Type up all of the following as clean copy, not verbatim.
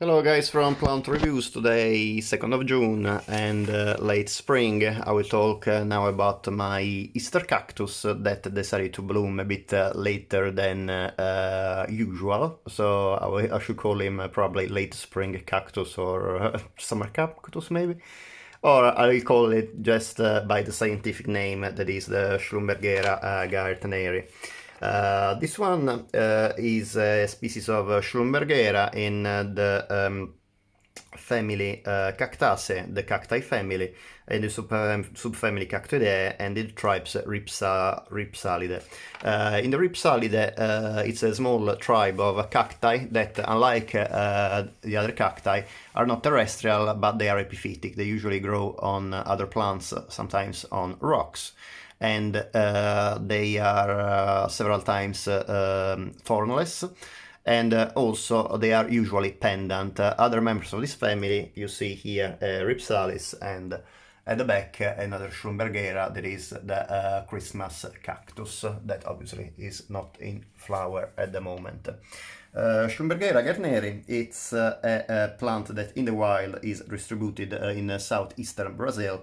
Hello guys from Plant Reviews, today 2nd of June and late spring. I will talk now about my Easter cactus that decided to bloom a bit later than usual, so I should call him probably late spring cactus or summer cactus maybe, or I will call it just by the scientific name, that is the Schlumbergera gaertneri. This one is a species of Schlumbergera in the family Cactaceae, the cacti family, and the subfamily Cactoideae, and the tribes Ripsalidae. In the Ripsalidae, it's a small tribe of cacti that, unlike the other cacti, are not terrestrial, but they are epiphytic. They usually grow on other plants, sometimes on rocks. And they are several times thornless, and also they are usually pendant. Other members of this family, you see here Ripsalis, and at the back another Schlumbergera, that is the Christmas cactus, that obviously is not in flower at the moment. Schlumbergera gaertneri, it's a plant that in the wild is distributed in southeastern Brazil,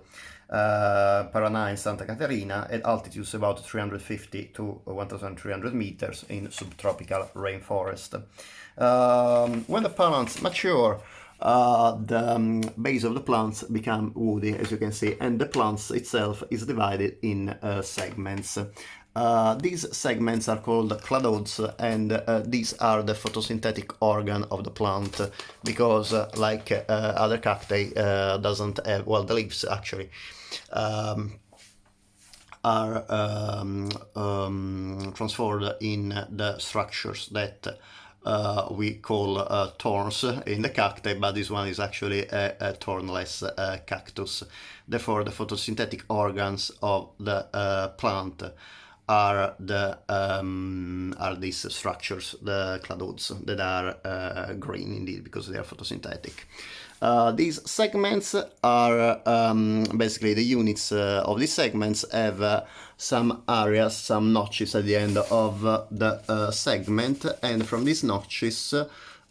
Paraná and Santa Catarina, at altitudes about 350 to 1300 meters in subtropical rainforest. When the plants mature, the base of the plants become woody, as you can see, and the plants itself is divided in segments. These segments are called cladodes, and these are the photosynthetic organ of the plant, because like other cacti doesn't have, well, the leaves actually are transformed in the structures that we call thorns in the cacti, but this one is actually a thornless cactus. Therefore, the photosynthetic organs of the plant are these structures, the cladodes, that are green indeed because they are photosynthetic. These segments are basically the units of these segments have some areas, some notches at the end of the segment, and from these notches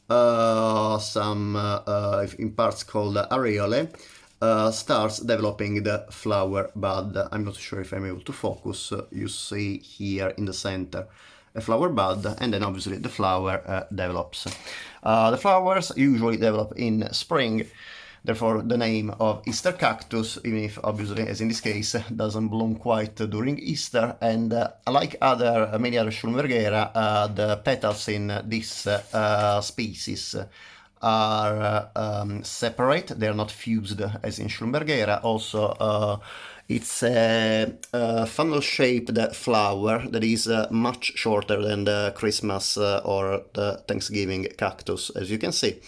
some in parts called areolae starts developing the flower bud. I'm not sure if I'm able to focus. You see here in the center a flower bud, and then obviously the flower develops. The flowers usually develop in spring, therefore the name of Easter cactus, even if obviously, as in this case, doesn't bloom quite during Easter. And like many other Schlumbergera, the petals in this species are separate, they are not fused as in Schlumbergera. Also, it's a funnel-shaped flower that is much shorter than the Christmas or the Thanksgiving cactus. As you can see,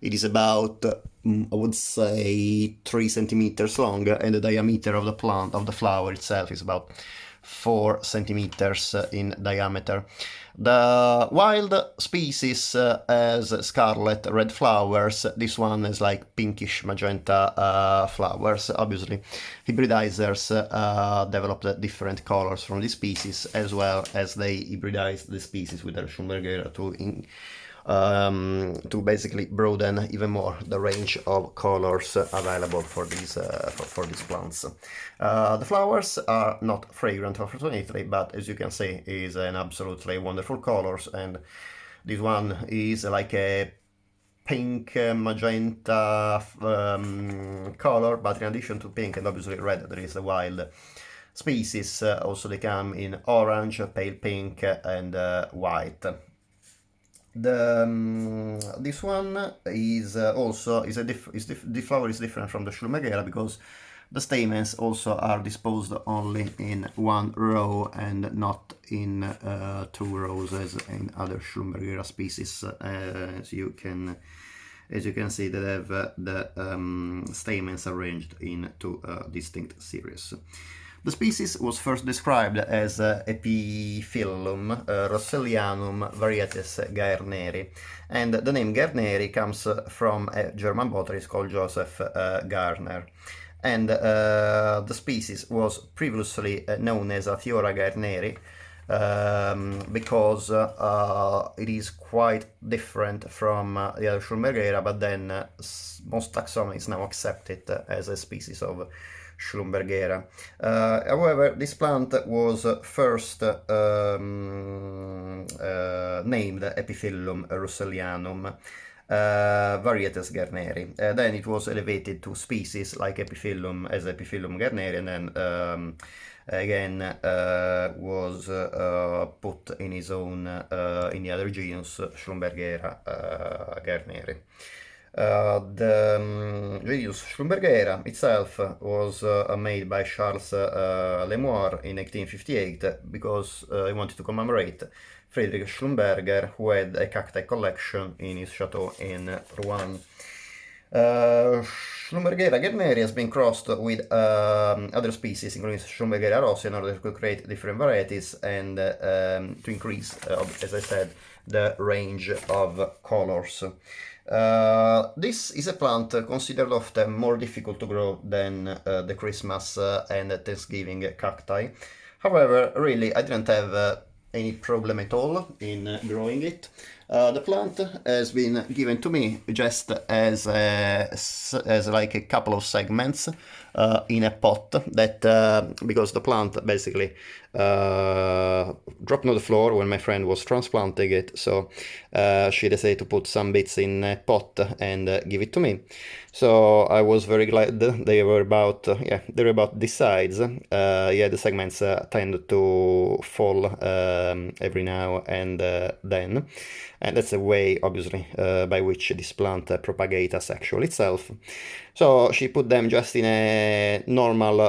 it is about, I would say, 3 centimeters long, and the diameter of the plant, of the flower itself, is about 4 centimeters in diameter. The wild species has scarlet red flowers. This one is like pinkish magenta flowers. Obviously, hybridizers developed different colors from this species, as well as they hybridized the species with the Schlumbergera to basically broaden even more the range of colors available for these plants. The flowers are not fragrant, unfortunately, but as you can see, is an absolutely wonderful colors, and this one is like a pink magenta color, but in addition to pink and obviously red, there is a wild species. Also, they come in orange, pale pink, and white. This one is the flower is different from the Schlumbergera because the stamens also are disposed only in one row and not in 2 rows as in other Schlumbergera species. As you can see, they have the stamens arranged in 2 distinct series. The species was first described as Epiphyllum Rossellianum varieties gaertneri, and the name gaertneri comes from a German botanist called Joseph Garner. And the species was previously known as Athiora gaertneri, because it is quite different from the other Schlumbergera, but then most taxonomies now accept it as a species of Schlumbergera. However, this plant was first named Epiphyllum russellianum, varietas gaertneri. Then it was elevated to species like Epiphyllum as Epiphyllum gaertneri, and then again was put in his own in the other genus Schlumbergera gaertneri. The genus Schlumbergera itself was made by Charles Lemoire in 1858 because he wanted to commemorate Friedrich Schlumberger, who had a cacti collection in his chateau in Rouen. Schlumbergera gaertneri has been crossed with other species, including Schlumbergera rossi, in order to create different varieties and to increase, as I said, the range of colors. This is a plant considered often more difficult to grow than the Christmas and Thanksgiving cacti. However, really, I didn't have any problem at all in growing it. The plant has been given to me just as like a couple of segments in a pot that because the plant basically dropped on the floor when my friend was transplanting it, so she decided to put some bits in a pot and give it to me. So I was very glad. They were about this size. The segments tend to fall every now and then, and that's a way, obviously, by which this plant propagates asexual itself. So she put them just in a normal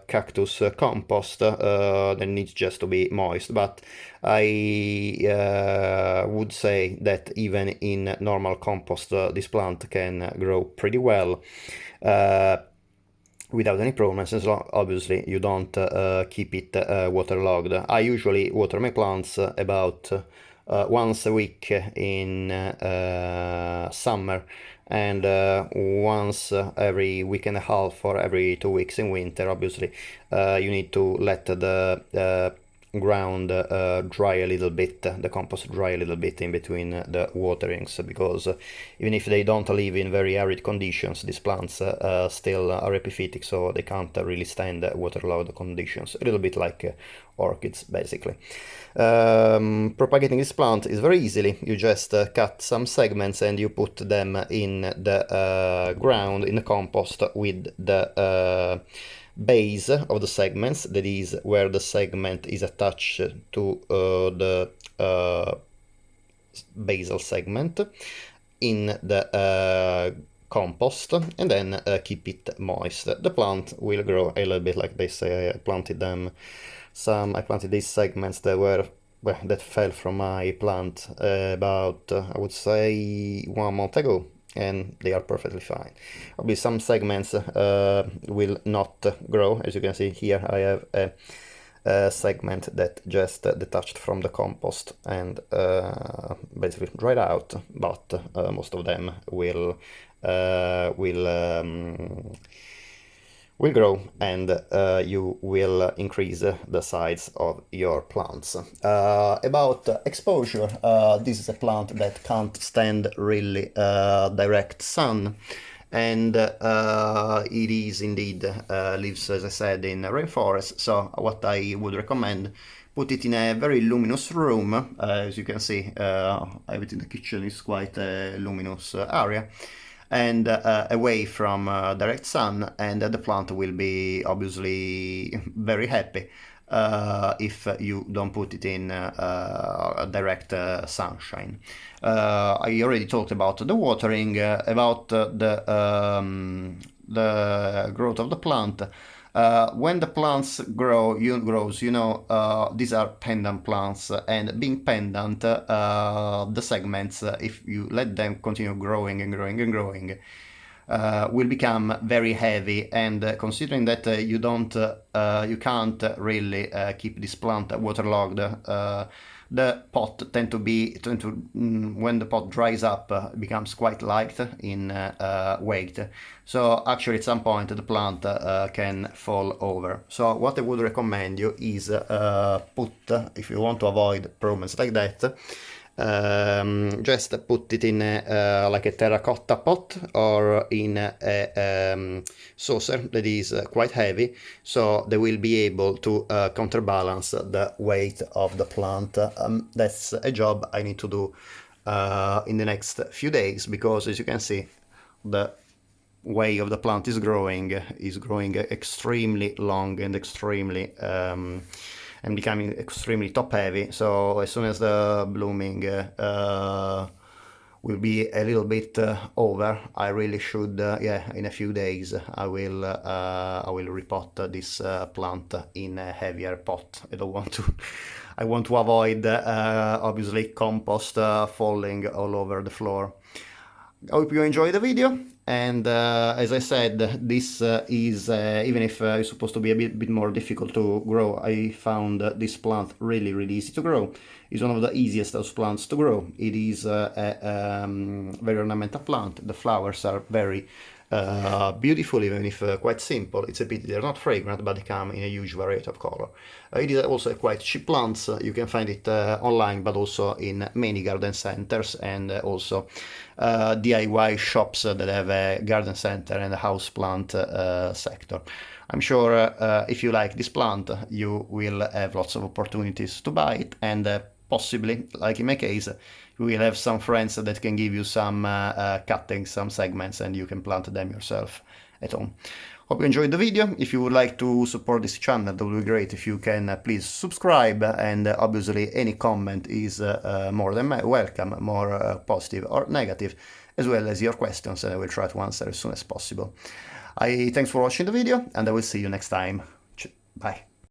cactus compost that needs just to be moist, but I would say that even in normal compost this plant can grow pretty well without any problems, as long obviously you don't keep it waterlogged. I usually water my plants about once a week in summer, and once every week and a half or every 2 weeks in winter. Obviously you need to let the ground dry a little bit, the compost dry a little bit in between the waterings, because even if they don't live in very arid conditions, these plants still are epiphytic, so they can't really stand waterlogged conditions, a little bit like orchids basically. Propagating this plant is very easily. You just cut some segments and you put them in the ground, in the compost, with the base of the segments, that is where the segment is attached to the basal segment, in the compost, and then keep it moist. The plant will grow a little bit like this. I planted these segments that fell from my plant about I would say 1 month ago, and they are perfectly fine. Obviously some segments will not grow. As you can see here, I have a segment that just detached from the compost and basically dried out, but most of them will grow, and you will increase the size of your plants. About exposure, this is a plant that can't stand really direct sun, and it is indeed lives, as I said, in rainforest. So what I would recommend, put it in a very luminous room. As you can see, everything in the kitchen is quite a luminous area, and away from direct sun, and the plant will be obviously very happy if you don't put it in direct sunshine. I already talked about the watering, about the growth of the plant. When the plants grows, these are pendant plants, and being pendant, the segments, if you let them continue growing and growing and growing, will become very heavy. And considering that you can't really keep this plant waterlogged, the pot when the pot dries up, becomes quite light in weight. So actually at some point the plant can fall over. So what I would recommend you is if you want to avoid problems like that, just put it in like a terracotta pot or in a saucer that is quite heavy, so they will be able to counterbalance the weight of the plant. That's a job I need to do in the next few days, because as you can see, the way of the plant is growing extremely long and extremely and becoming extremely top heavy. So as soon as the blooming will be a little bit over, I really should, in a few days I will repot this plant in a heavier pot. I want to avoid obviously compost falling all over the floor. I hope you enjoyed the video, and as I said, this is, even if it's supposed to be a bit more difficult to grow, I found this plant really easy to grow. It's one of the easiest house plants to grow. It is a very ornamental plant. The flowers are very beautiful, even if quite simple. It's a pity they're not fragrant, but they come in a huge variety of color. It is also a quite cheap plant. You can find it online, but also in many garden centers, and also DIY shops that have a garden center and a house plant sector. I'm sure if you like this plant, you will have lots of opportunities to buy it, and possibly, like in my case, you will have some friends that can give you some cuttings, some segments, and you can plant them yourself at home. Hope you enjoyed the video. If you would like to support this channel, that would be great if you can please subscribe, and obviously any comment is more than welcome, more positive or negative, as well as your questions, and I will try to answer as soon as possible. Thanks for watching the video, and I will see you next time. Bye.